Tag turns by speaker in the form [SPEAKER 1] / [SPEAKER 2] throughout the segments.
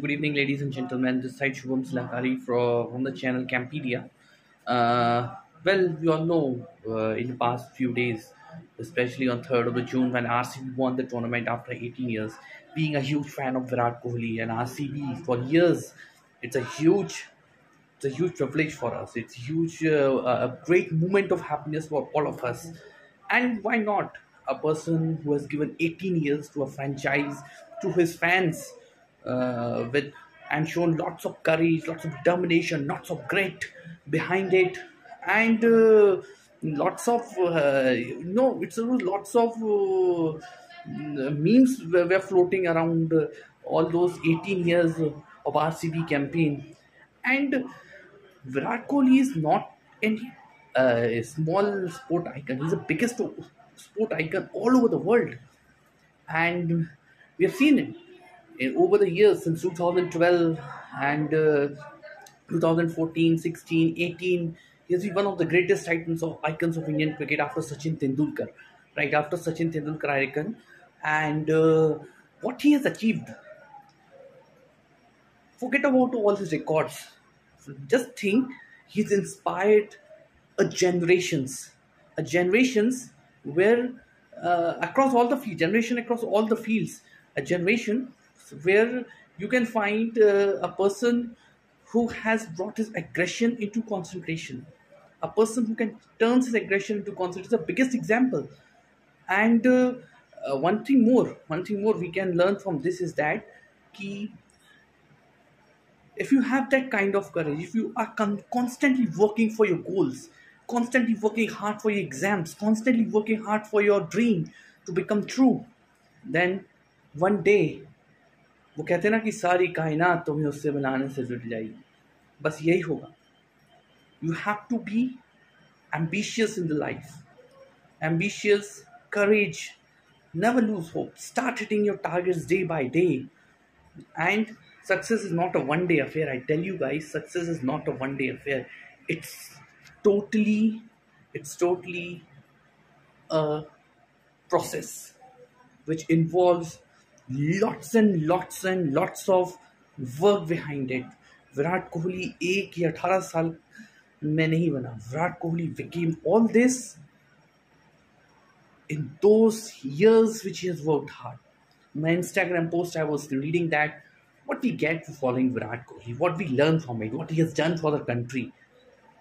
[SPEAKER 1] Good evening, ladies and gentlemen. This side Shubham Silakari from the channel Campedia. You all know in the past few days, especially on 3rd of the June when RCB won the tournament after 18 years, being a huge fan of Virat Kohli and RCB for years, it's a huge privilege for us. It's a great moment of happiness for all of us. And why not? A person who has given 18 years to a franchise, to his fans, with and shown lots of courage, lots of determination, lots of grit behind it, and lots of it's lots of memes were floating around all those 18 years of RCB campaign. And Virat Kohli is not any a small sport icon. He's the biggest sport icon all over the world, and we have seen him over the years since 2012 and 2014, 16, 18. He has been one of the greatest icons of Indian cricket after Sachin Tendulkar. Right after Sachin Tendulkar, I reckon, and what he has achieved. Forget about all his records. Just think, he's inspired a generations where across all the fields, a generation where you can find a person who has brought his aggression into concentration, a person who can turn his aggression into concentration. The biggest example. And one thing more we can learn from this is that key if you have that kind of courage, if you are constantly working for your goals, constantly working hard for your exams, constantly working hard for your dream to become true, then one day वो कहते हैं ना कि सारी कायनात तुम्हें उससे मिलाने से जुट जाएगी. बस यही होगा. You have to be ambitious in the life. Ambitious, courage, never lose hope. Start hitting your targets day by day. And success is not a one day affair. I tell you guys, success is not a one day affair. It's totally, it's totally a process which involves lots and lots and lots of work behind it. Virat Kohli एक या 18 साल में नहीं बना. Virat Kohli became all this in those years which he has worked hard. My Instagram post, I was reading that what we get for following Virat Kohli, what we learn from it, what he has done for the country.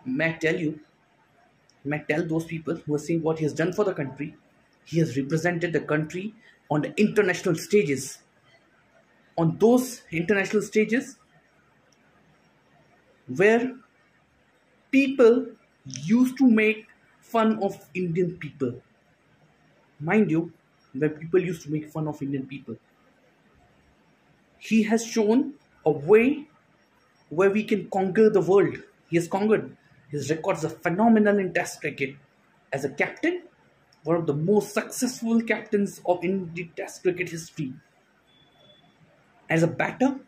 [SPEAKER 1] May I tell you, may I tell those people who are saying what he has done for the country, he has represented the country on the international stages. On those international stages where people used to make fun of Indian people. Mind you, where people used to make fun of Indian people. He has shown a way where we can conquer the world. He has conquered. His records are phenomenal in Test cricket. As a captain, one of the most successful captains of Indian Test cricket history. As a batter,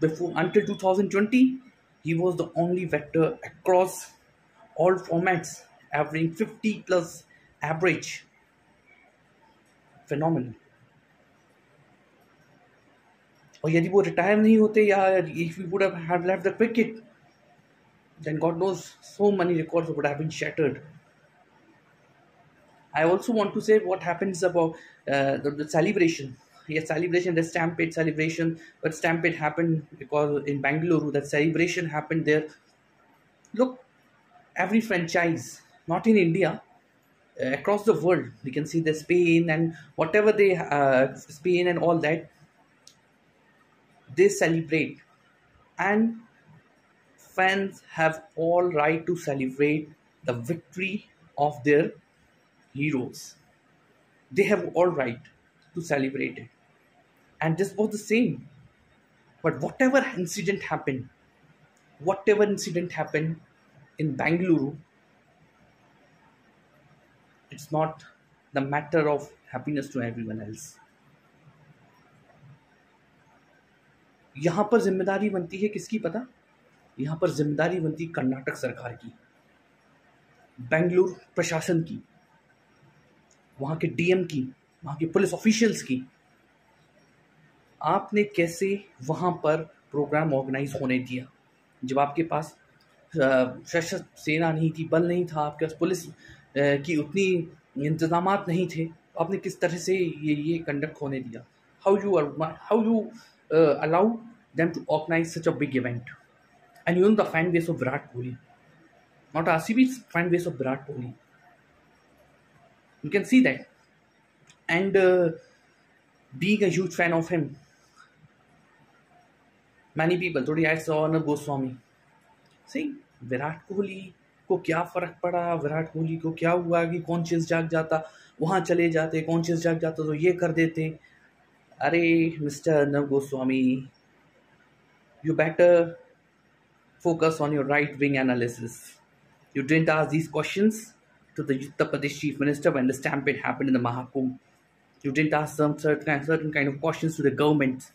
[SPEAKER 1] until 2020, he was the only batter across all formats, averaging 50 plus average. Phenomenal. और यदि वो retire नहीं होते या if we would have left the cricket, then God knows so many records would have been shattered. I also want to say what happens about the celebration. Yes, celebration, the Stampede celebration, but Stampede happened because in Bangalore, that celebration happened there. Look, every franchise, not in India, across the world, we can see the Spain and whatever Spain and all that, they celebrate, and fans have all right to celebrate the victory of their heroes. They have all right to celebrate it, and this was the same. But whatever incident happened in Bangalore, it's not the matter of happiness to everyone else. यहाँ पर जिम्मेदारी बनती है किसकी पता? यहाँ पर जिम्मेदारी बनती है कर्नाटक सरकार की, बेंगलुरु प्रशासन की, वहाँ के डीएम की, वहाँ के पुलिस ऑफिशियल्स की. आपने कैसे वहाँ पर प्रोग्राम ऑर्गेनाइज होने दिया जब आपके पास सशस्त्र सेना नहीं थी, बल नहीं था, आपके पास पुलिस की उतनी इंतजामात नहीं थे, तो आपने किस तरह से ये कंडक्ट होने दिया? How you allow them to organize such a big event? And you know the fan base of Virat Kohli, not RCB, fan base of Virat Kohli. You can see that. And being a huge fan of him, many people today I saw Arnab Goswami saying Virat Kohli को क्या फर्क पड़ा, विराट कोहली को क्या हुआ कि conscious जाग जाता, वहां चले जाते, कॉन्शियस जाग जाता तो ये कर देते. अरे mister Arnab Goswami, you better focus on your right-wing analysis. You didn't ask these questions to the Uttar Pradesh Chief Minister when the stampede happened in the Mahakumbh. You didn't ask some certain kind of questions to the government.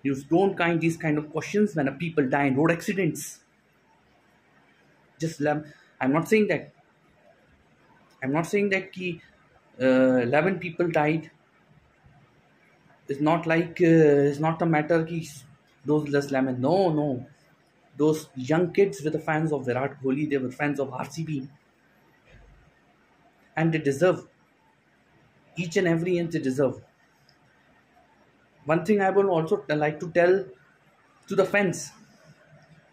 [SPEAKER 1] You don't kind these kind of questions when a people die in road accidents. I'm not saying that. I'm not saying that 11 people died. It's not like it's not a matter ki those less lemon. No. Those young kids were the fans of Virat Kohli. They were fans of RCB. And they deserve. Each and every inch they deserve. One thing I would also like to tell to the fans.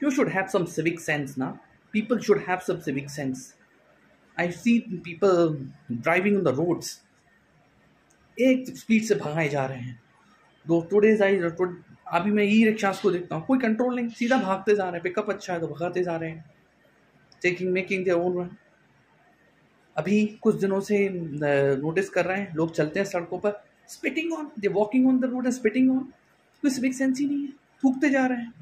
[SPEAKER 1] You should have some civic sense now. People should have some civic sense. I see people driving on the roads. एक speed से भगाए जा रहे हैं. अभी मैं ई rickshaws को देखता हूँ, कोई कंट्रोल नहीं, सीधा भागते जा रहे हैं. पिकअप अच्छा है तो भगाते जा रहे हैं, मेकिंग देयर ओन रन. अभी कुछ दिनों से नोटिस कर रहे हैं, लोग चलते हैं सड़कों पर, spitting on, they walking on the road and spitting on. कोई सिविक सेंस ही नहीं है, थूकते जा रहे हैं,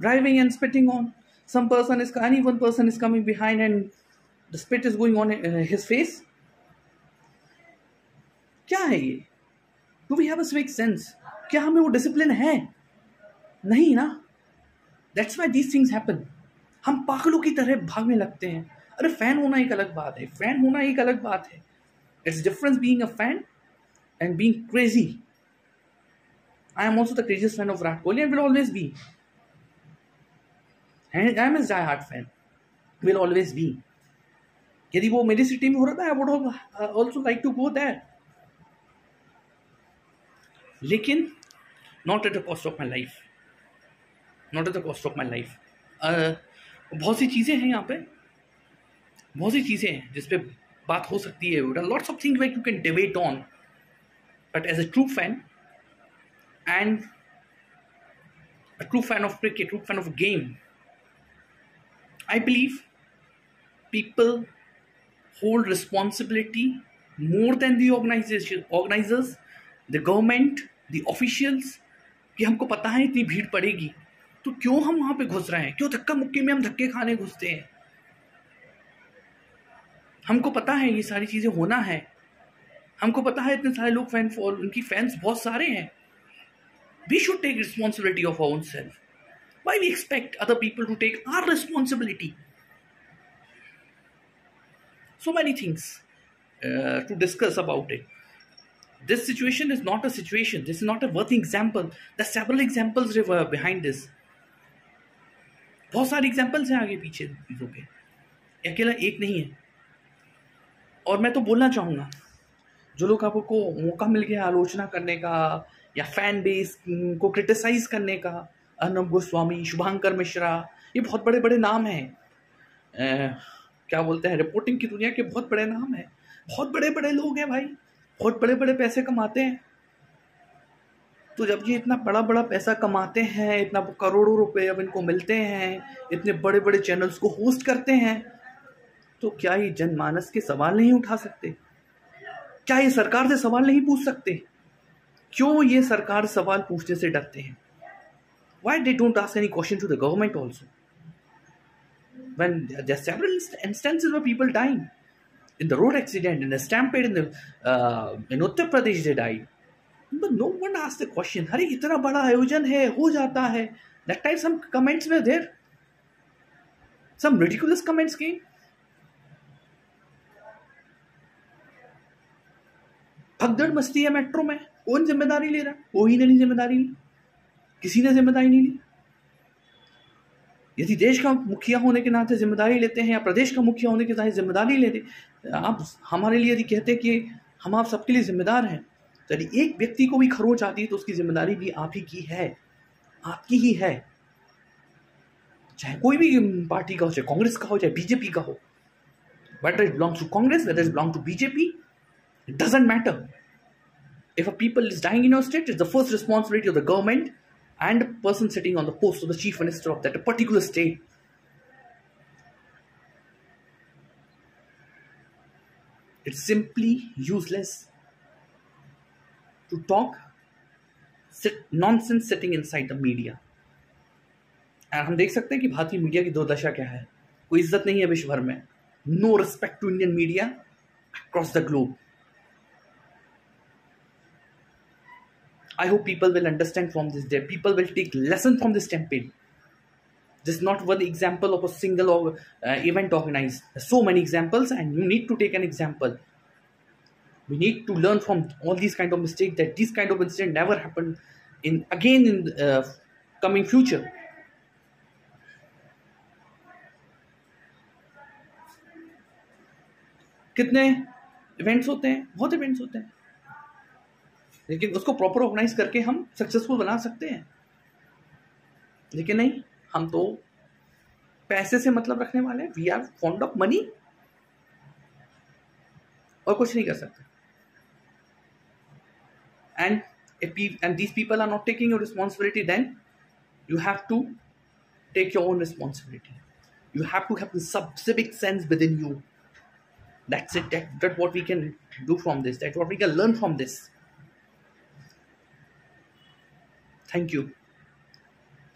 [SPEAKER 1] driving and spitting on. any one person is coming behind and the spit is going on his face. क्या है ये? Do we have a civic sense? क्या हमें वो डिसिप्लिन है? नहीं ना. That's why these things happen. हम पागलों की तरह भागने लगते हैं. अरे फैन होना एक अलग बात है, फैन होना एक अलग बात है. It's difference being a fan and being crazy. I am also the craziest fan of Virat Kohli and will always be. And I am a die-hard fan. Will always be. यदि वो मेरी city में हो रहा था, I would also like to go there. लेकिन not at the cost of my life. Not at the cost of my life. बहुत सी चीज़ें हैं यहाँ पे, बहुत सी चीज़ें हैं जिस पे बात हो सकती है. Lots of things where you can debate on. But as a true fan and a true fan of cricket, true fan of game, I believe people hold responsibility more than the organizers, the government, the officials. कि हमको पता है इतनी भीड़ पड़ेगी तो क्यों हम वहां पे घुस रहे हैं, क्यों धक्का मुक्की में हम धक्के खाने घुसते हैं. हमको पता है ये सारी चीजें होना है, हमको पता है इतने सारे लोग उनकी फैंस बहुत सारे हैं. We should take responsibility of our own self. Why we expect other people to take our responsibility? So many things to discuss about it. This situation is not a situation. This is not a worthy example. There are several examples behind this. बहुत सारे examples हैं आगे पीछे चीज़ों के, अकेला एक नहीं है. और मैं तो बोलना चाहूँगा, जो लोग आपको मौका मिल गया आलोचना करने का या फैन बेस को क्रिटिसाइज करने का, अर्नब गोस्वामी, शुभांकर मिश्रा, ये बहुत बड़े बड़े नाम हैं. क्या बोलते हैं, रिपोर्टिंग की दुनिया के बहुत बड़े नाम हैं, बहुत बड़े बड़े लोग हैं भाई, बहुत बड़े बड़े पैसे कमाते हैं. तो जब ये इतना बड़ा बड़ा पैसा कमाते हैं, इतना करोड़ों रुपए अब इनको मिलते हैं, इतने बड़े बड़े चैनल्स को होस्ट करते हैं, तो क्या ये जनमानस के सवाल नहीं उठा सकते? क्या ये सरकार से सवाल नहीं पूछ सकते? क्यों ये सरकार सवाल पूछने से डरते हैं? Why they don't ask any question to the government also? When there are several instances where people dying in the road accident, in a stampede in Uttar Pradesh they died. But no one asked the question. अरे इतना बड़ा आयोजन है, हो जाता है. That time some comments were there. Some ridiculous comments came. भगदड़ मस्ती है मेट्रो में, कौन जिम्मेदारी ले रहा है? कोई ने नहीं जिम्मेदारी ली, किसी ने जिम्मेदारी नहीं ली। यदि देश का मुखिया होने के नाते जिम्मेदारी लेते हैं या प्रदेश का मुखिया होने के नाते जिम्मेदारी लेते, आप हमारे लिए यदि कहते हैं कि हम आप सबके लिए जिम्मेदार हैं, तो यदि एक व्यक्ति को भी खरोच आती है तो उसकी जिम्मेदारी भी आप ही की है, आपकी ही है। चाहे कोई भी पार्टी का हो, चाहे कांग्रेस का हो, चाहे बीजेपी का हो, whether it belongs to Congress, whether it belongs to BJP, it doesn't matter. If a people is dying in your state, it's the first responsibility of the government and the person sitting on the post of the chief minister of that particular state. It's simply useless to talk nonsense sitting inside the media. और हम देख सकते हैं कि भारतीय media की दुर्दशा क्या है। कोई इज्जत नहीं है विश्व भर में। No respect to Indian media across the globe. I hope people will understand from this day. People will take lesson from this campaign. This is not one example of a single event organized. There's so many examples, and you need to take an example. We need to learn from all these kind of mistakes, that these kind of incident never happen in coming future. कितने events होते हैं? बहुत events होते हैं, लेकिन उसको proper organise करके हम सक्सेसफुल बना सकते हैं। लेकिन नहीं, हम तो पैसे से मतलब रखने वाले हैं। We are fond of money और कुछ नहीं कर सकते। And these people are not taking your responsibility, then you have to take your own responsibility. You have to have the civic sense within you. That's it. That's what we can do from this. That's what we can learn from this. Thank you.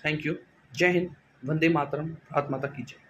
[SPEAKER 1] Thank you. Jai Hind. Vande Mataram. Bharat Mata ki Jai.